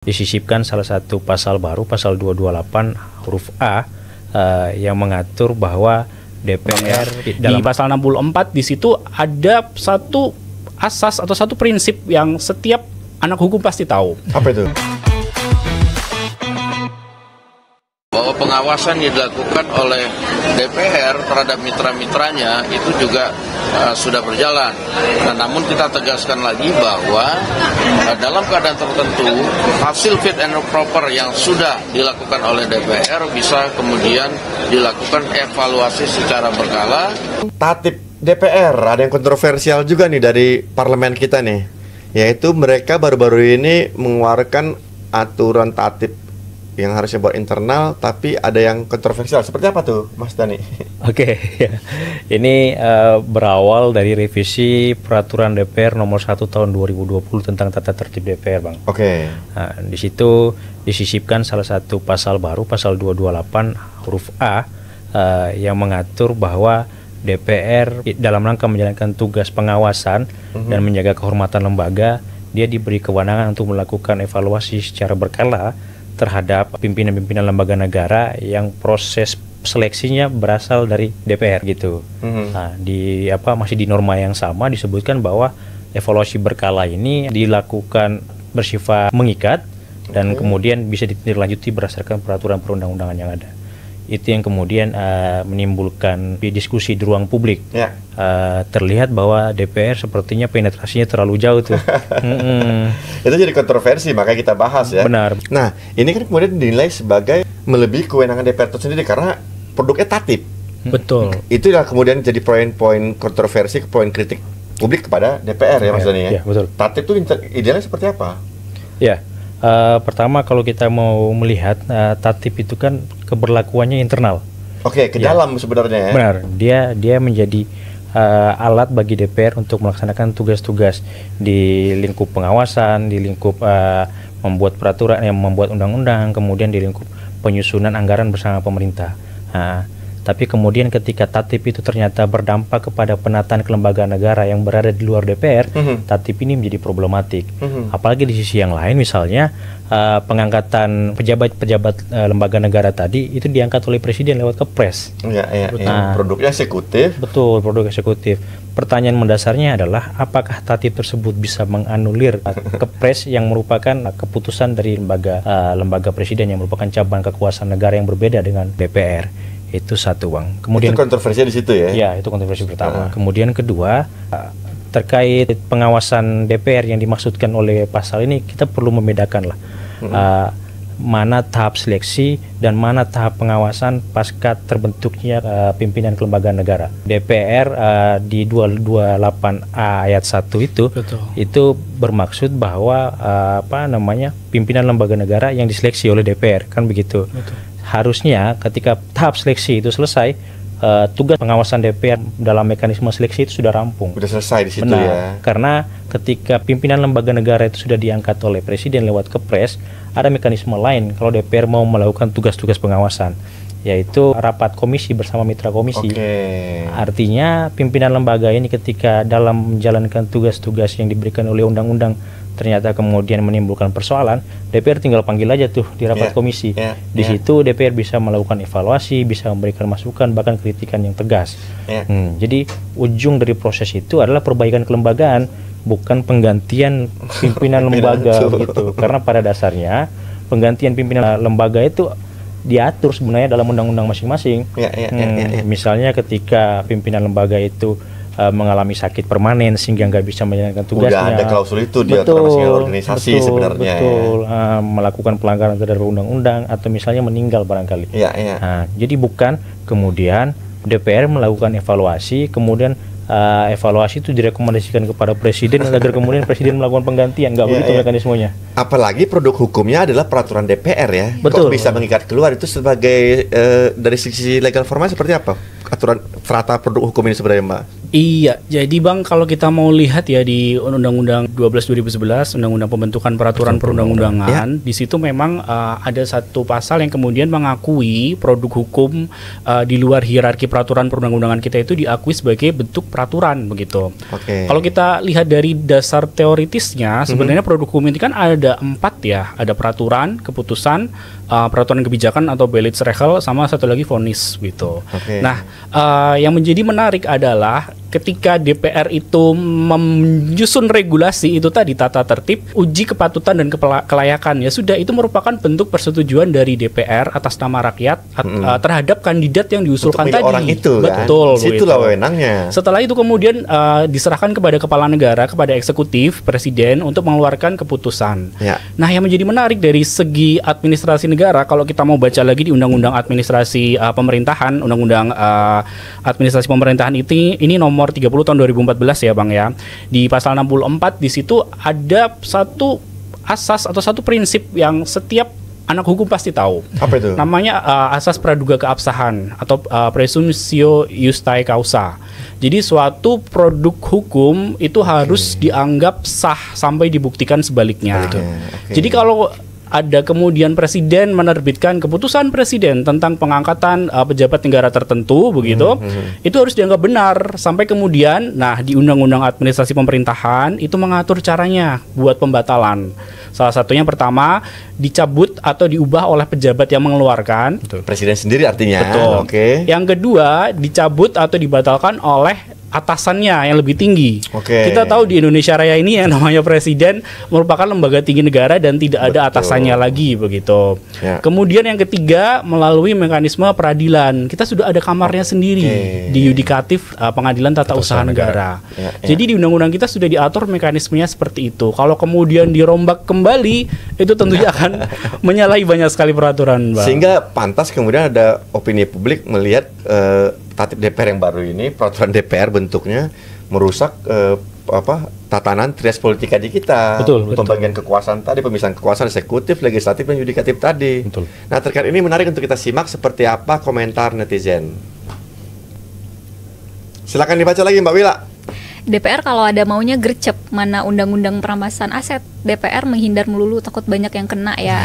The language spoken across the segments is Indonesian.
disisipkan salah satu pasal baru, pasal 228 huruf A, yang mengatur bahwa DPR dalam pasal 64 di situ ada satu asas atau satu prinsip yang setiap anak hukum pasti tahu. Apa itu? Bahwa pengawasan yang dilakukan oleh DPR terhadap mitra-mitranya itu juga sudah berjalan. Nah, namun kita tegaskan lagi bahwa dalam keadaan tertentu hasil fit and proper yang sudah dilakukan oleh DPR bisa kemudian dilakukan evaluasi secara berkala. Tatip DPR ada yang kontroversial juga nih dari parlemen kita nih, yaitu mereka baru-baru ini mengeluarkan aturan tatip yang harusnya buat internal, tapi ada yang kontroversial. Seperti apa tuh, Mas Dani? Oke, ya. Ini berawal dari revisi peraturan DPR nomor 1 tahun 2020 tentang tata tertib DPR, Bang. Oke. Nah, di situ disisipkan salah satu pasal baru, pasal 228 huruf A, yang mengatur bahwa DPR dalam rangka menjalankan tugas pengawasan dan menjaga kehormatan lembaga, dia diberi kewenangan untuk melakukan evaluasi secara berkala terhadap pimpinan-pimpinan lembaga negara yang proses seleksinya berasal dari DPR gitu. Nah, masih di norma yang sama disebutkan bahwa evaluasi berkala ini dilakukan bersifat mengikat dan kemudian bisa ditindaklanjuti berdasarkan peraturan perundang-undangan yang ada. Itu yang kemudian menimbulkan diskusi di ruang publik. Ya. Terlihat bahwa DPR sepertinya penetrasinya terlalu jauh tuh. Itu jadi kontroversi, makanya kita bahas ya. Benar. Nah, ini kan kemudian dinilai sebagai melebihi kewenangan DPR itu sendiri karena produknya tatip. Betul. Itulah kemudian jadi poin-poin kontroversi, poin kritik publik kepada DPR ya, Mas Dani ya. Ya, betul. Tatip itu idealnya seperti apa? Ya. Pertama kalau kita mau melihat tatip itu kan keberlakuannya internal. Oke, ke dalam sebenarnya ya. Benar, dia menjadi alat bagi DPR untuk melaksanakan tugas-tugas di lingkup pengawasan, di lingkup membuat peraturan, membuat undang-undang, kemudian di lingkup penyusunan anggaran bersama pemerintah. Tapi kemudian ketika tatip itu ternyata berdampak kepada penataan kelembagaan negara yang berada di luar DPR, tatip ini menjadi problematik. Apalagi di sisi yang lain, misalnya pengangkatan pejabat-pejabat lembaga negara tadi itu diangkat oleh presiden lewat kepres. Produknya eksekutif. Betul, produk eksekutif. Pertanyaan mendasarnya adalah apakah tatip tersebut bisa menganulir kepres yang merupakan keputusan dari lembaga presiden yang merupakan cabang kekuasaan negara yang berbeda dengan DPR. Itu satu, Bang. Kemudian itu kontroversi di situ ya? Ya, itu kontroversi pertama. Kemudian kedua, terkait pengawasan DPR yang dimaksudkan oleh pasal ini, kita perlu membedakan lah mana tahap seleksi dan mana tahap pengawasan pasca terbentuknya pimpinan kelembagaan negara. DPR di 228A ayat 1 itu bermaksud bahwa pimpinan lembaga negara yang diseleksi oleh DPR, kan begitu. Betul. Harusnya ketika tahap seleksi itu selesai, tugas pengawasan DPR dalam mekanisme seleksi itu sudah rampung. Sudah selesai di situ. Benar, ya. Karena ketika pimpinan lembaga negara itu sudah diangkat oleh presiden lewat kepres, ada mekanisme lain kalau DPR mau melakukan tugas-tugas pengawasan, yaitu rapat komisi bersama mitra komisi. Artinya pimpinan lembaga ini ketika dalam menjalankan tugas-tugas yang diberikan oleh undang-undang ternyata kemudian menimbulkan persoalan, DPR tinggal panggil aja tuh di rapat komisi. Di situ DPR bisa melakukan evaluasi, bisa memberikan masukan, bahkan kritikan yang tegas. Jadi ujung dari proses itu adalah perbaikan kelembagaan, bukan penggantian pimpinan lembaga gitu. Karena pada dasarnya penggantian pimpinan lembaga itu diatur sebenarnya dalam undang-undang masing-masing. Misalnya ketika pimpinan lembaga itu mengalami sakit permanen sehingga nggak bisa menjalankan tugasnya. Udah ada klausul itu di aturan organisasi sebenarnya. Betul. Melakukan pelanggaran terhadap undang-undang atau misalnya meninggal barangkali. Jadi bukan kemudian DPR melakukan evaluasi, kemudian evaluasi itu direkomendasikan kepada presiden agar kemudian presiden melakukan penggantian. Nggak begitu mekanismenya. Apalagi produk hukumnya adalah peraturan DPR ya. Betul. Kok bisa mengikat keluar itu sebagai dari sisi legal formal seperti apa? Aturan serata produk hukum ini sebenarnya, Mbak Iya, jadi Bang, kalau kita mau lihat ya di Undang-Undang 12 2011, Undang-Undang Pembentukan Peraturan Perundang-undangan, di situ memang ada satu pasal yang kemudian mengakui produk hukum di luar hierarki peraturan perundang-undangan kita itu diakui sebagai bentuk peraturan begitu. Kalau kita lihat dari dasar teoritisnya, sebenarnya produk hukum ini kan ada 4 ya, ada peraturan, keputusan, peraturan kebijakan atau Belitzregel, sama satu lagi vonis gitu. Nah, yang menjadi menarik adalah ketika DPR itu menyusun regulasi itu tadi, tata tertib, uji kepatutan dan kelayakan, ya sudah, itu merupakan bentuk persetujuan dari DPR atas nama rakyat terhadap kandidat yang diusulkan tadi. Orang itu, betul. Kan? Situlah wewenangnya. Setelah itu kemudian diserahkan kepada kepala negara, kepada eksekutif, presiden untuk mengeluarkan keputusan. Nah, yang menjadi menarik dari segi administrasi negara, kalau kita mau baca lagi di Undang-Undang Administrasi Pemerintahan, Undang-Undang Administrasi Pemerintahan ini nomor 30 tahun 2014 ya Bang ya. Di pasal 64 di situ ada satu asas atau satu prinsip yang setiap anak hukum pasti tahu. Apa itu? Namanya asas praduga keabsahan atau presumptio justae causa. Jadi suatu produk hukum itu harus dianggap sah sampai dibuktikan sebaliknya. Jadi kalau ada kemudian presiden menerbitkan keputusan presiden tentang pengangkatan pejabat negara tertentu begitu, itu harus dianggap benar sampai kemudian, nah di Undang-Undang Administrasi Pemerintahan itu mengatur caranya buat pembatalan. Salah satunya pertama, dicabut atau diubah oleh pejabat yang mengeluarkan. Presiden sendiri artinya. Betul. Yang kedua, dicabut atau dibatalkan oleh atasannya yang lebih tinggi. Kita tahu di Indonesia Raya ini yang namanya presiden merupakan lembaga tinggi negara dan tidak ada atasannya lagi begitu. Kemudian yang ketiga, melalui mekanisme peradilan. Kita sudah ada kamarnya sendiri di yudikatif pengadilan tata usaha negara. Jadi di undang-undang kita sudah diatur mekanismenya seperti itu. Kalau kemudian dirombak kembali, itu tentunya akan menyalahi banyak sekali peraturan, Bang. Sehingga pantas kemudian ada opini publik melihat tatip DPR yang baru ini, peraturan DPR bentuknya merusak tatanan trias politika di kita. Pembagian kekuasaan tadi, pemisahan kekuasaan eksekutif, legislatif dan yudikatif tadi. Nah, terkait ini menarik untuk kita simak seperti apa komentar netizen. Silakan dibaca lagi Mbak Wila. DPR kalau ada maunya gercep, mana undang-undang perampasan aset. DPR menghindar melulu, takut banyak yang kena ya.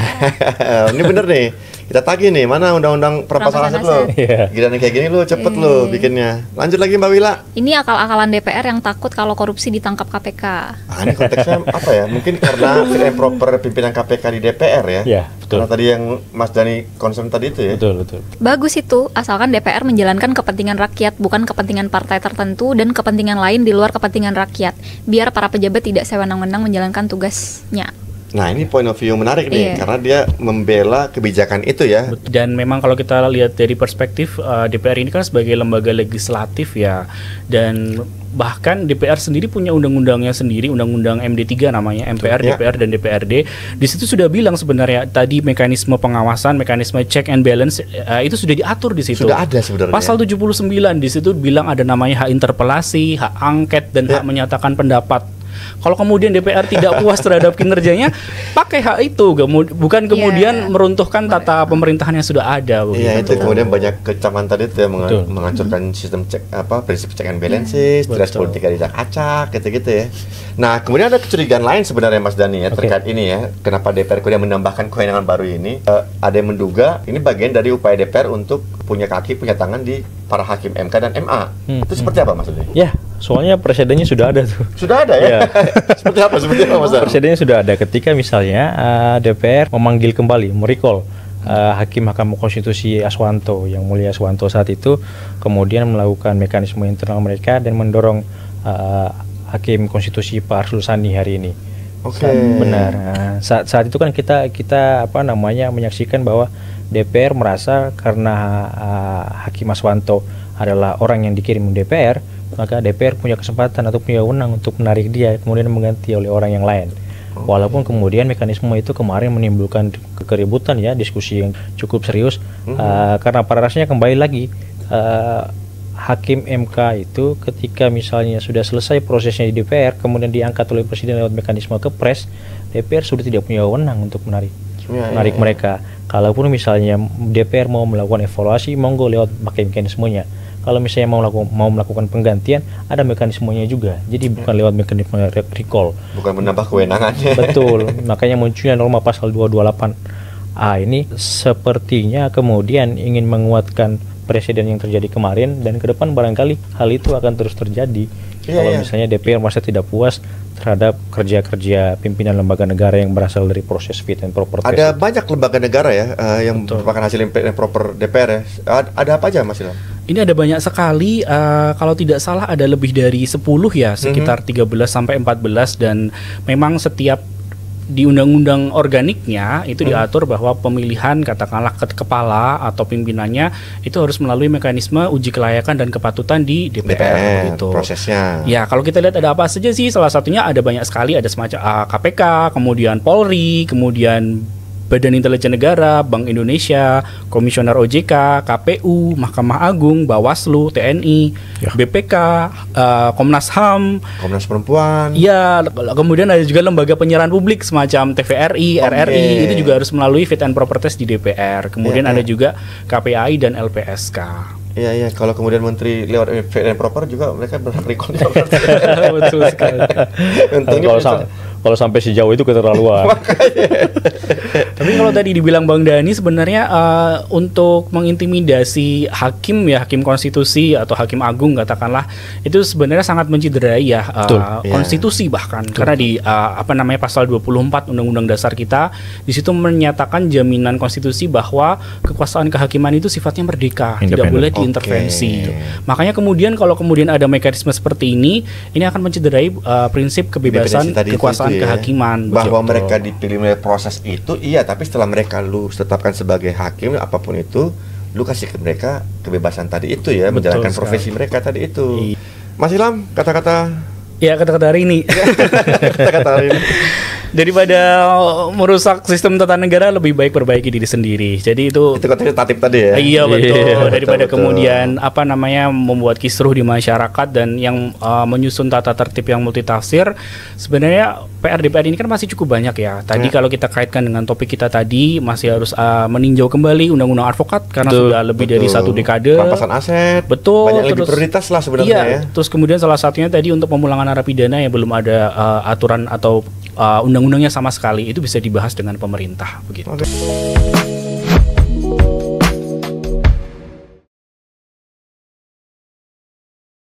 Ini bener nih, kita tagih nih, mana undang-undang perampasan aset lo. Giliran kayak gini lo cepet lo bikinnya. Lanjut lagi Mbak Wila. Ini akal-akalan DPR yang takut kalau korupsi ditangkap KPK. Ini konteksnya apa ya? Mungkin karena fit and proper pimpinan KPK di DPR ya. Karena tadi yang Mas Dani concern tadi itu ya. Bagus itu, asalkan DPR menjalankan kepentingan rakyat, bukan kepentingan partai tertentu dan kepentingan lain di luar kepentingan rakyat. Biar para pejabat tidak sewenang-wenang menjalankan tugasnya. Nah, ini point of view menarik nih, karena dia membela kebijakan itu ya. Dan memang kalau kita lihat dari perspektif DPR ini kan sebagai lembaga legislatif ya, dan bahkan DPR sendiri punya undang-undangnya sendiri, undang-undang MD3 namanya, MPR, DPR dan DPRD. Di situ sudah bilang sebenarnya tadi mekanisme pengawasan, mekanisme check and balance itu sudah diatur di situ. Sudah ada sebenarnya. Pasal 79 di situ bilang ada namanya hak interpelasi, hak angket dan hak menyatakan pendapat. Kalau kemudian DPR tidak puas terhadap kinerjanya, pakai hak itu, bukan kemudian meruntuhkan tata pemerintahan yang sudah ada. Iya, itu kemudian banyak kecaman tadi itu yang menghancurkan sistem prinsip check and balances, trias politika dicak-acak, gitu-gitu ya. Nah, kemudian ada kecurigaan lain sebenarnya Mas Dani ya terkait ini ya. Kenapa DPR kemudian menambahkan kewenangan baru ini? Ada yang menduga ini bagian dari upaya DPR untuk punya kaki, punya tangan di para hakim MK dan MA. Itu seperti apa maksudnya? Ya, soalnya presidennya sudah ada tuh. Sudah ada ya? Seperti apa Mas? Presidennya sudah ada ketika misalnya DPR memanggil kembali, merecall Hakim Mahkamah Konstitusi Aswanto, yang mulia Aswanto saat itu, kemudian melakukan mekanisme internal mereka dan mendorong Hakim Konstitusi Pak Arsul Sani hari ini. Benar. Saat itu kan kita menyaksikan bahwa DPR merasa karena Hakim Aswanto adalah orang yang dikirim DPR, maka DPR punya kesempatan atau punya wewenang untuk menarik dia kemudian mengganti oleh orang yang lain. Walaupun kemudian mekanisme itu kemarin menimbulkan keributan ya, diskusi yang cukup serius karena pada rasanya kembali lagi Hakim MK itu ketika misalnya sudah selesai prosesnya di DPR kemudian diangkat oleh Presiden lewat mekanisme Kepres, DPR sudah tidak punya wewenang untuk menarik mereka. Kalaupun misalnya DPR mau melakukan evaluasi, monggo lewat pakai mekanismenya. kalau misalnya mau melakukan penggantian, ada mekanismenya juga. Jadi bukan lewat mekanisme recall. Bukan menambah kewenangannya. Betul. Makanya munculnya norma pasal 228A ini sepertinya kemudian ingin menguatkan presiden yang terjadi kemarin, dan ke depan barangkali hal itu akan terus terjadi. Kalau misalnya DPR masa tidak puas terhadap kerja-kerja pimpinan lembaga negara yang berasal dari proses fit and proper test. Ada banyak lembaga negara ya yang merupakan hasil fit and proper DPR ya. Ada apa aja Mas Ilham? Ini ada banyak sekali, kalau tidak salah ada lebih dari 10 ya, sekitar 13 sampai 14, dan memang setiap di undang-undang organiknya itu diatur bahwa pemilihan katakanlah kepala atau pimpinannya itu harus melalui mekanisme uji kelayakan dan kepatutan di DPR gitu. Prosesnya. Ya, kalau kita lihat ada apa saja sih, salah satunya ada banyak sekali, ada semacam KPK, kemudian Polri, kemudian Badan Intelijen Negara, Bank Indonesia, Komisioner OJK, KPU, Mahkamah Agung, Bawaslu, TNI, BPK, Komnas HAM, Komnas Perempuan. Ya, kemudian ada juga lembaga penyiaran publik semacam TVRI, RRI, itu juga harus melalui fit and proper test di DPR. Kemudian ada juga KPAI dan LPSK. Iya, kalau kemudian menteri lewat fit and proper juga mereka berhak recall. Betul sekali. Kalau sampai sejauh itu keterlaluan. Tapi kalau tadi dibilang Bang Dhani, sebenarnya untuk mengintimidasi hakim ya, hakim konstitusi atau hakim agung katakanlah, itu sebenarnya sangat menciderai ya konstitusi bahkan. Karena di pasal 24 Undang-Undang Dasar kita, di situ menyatakan jaminan konstitusi bahwa kekuasaan kehakiman itu sifatnya merdeka, tidak boleh diintervensi. Makanya kemudian kalau kemudian ada mekanisme seperti ini akan menciderai prinsip kebebasan kekuasaan kehakiman. Bahwa mereka dipilih melalui proses itu, tapi setelah mereka lu tetapkan sebagai hakim apapun itu, lu kasih ke mereka kebebasan tadi itu ya, menjalankan profesi mereka tadi itu. Mas Ilham, kata-kata hari ini. Kata-kata hari ini. Daripada merusak sistem tata negara, lebih baik perbaiki diri sendiri. Jadi itu kuantitatif tadi ya. Iya betul. Daripada kemudian membuat kisruh di masyarakat dan yang menyusun tata tertib yang multitafsir. Sebenarnya PR DPR ini kan masih cukup banyak ya. Tadi kalau kita kaitkan dengan topik kita tadi, masih harus meninjau kembali undang-undang advokat karena sudah lebih dari 1 dekade. Rampasan aset. Betul. Banyak lebih prioritas lah sebenarnya ya. Terus kemudian salah satunya tadi untuk pemulangan narapidana yang belum ada aturan atau undang-undangnya sama sekali, itu bisa dibahas dengan pemerintah begitu.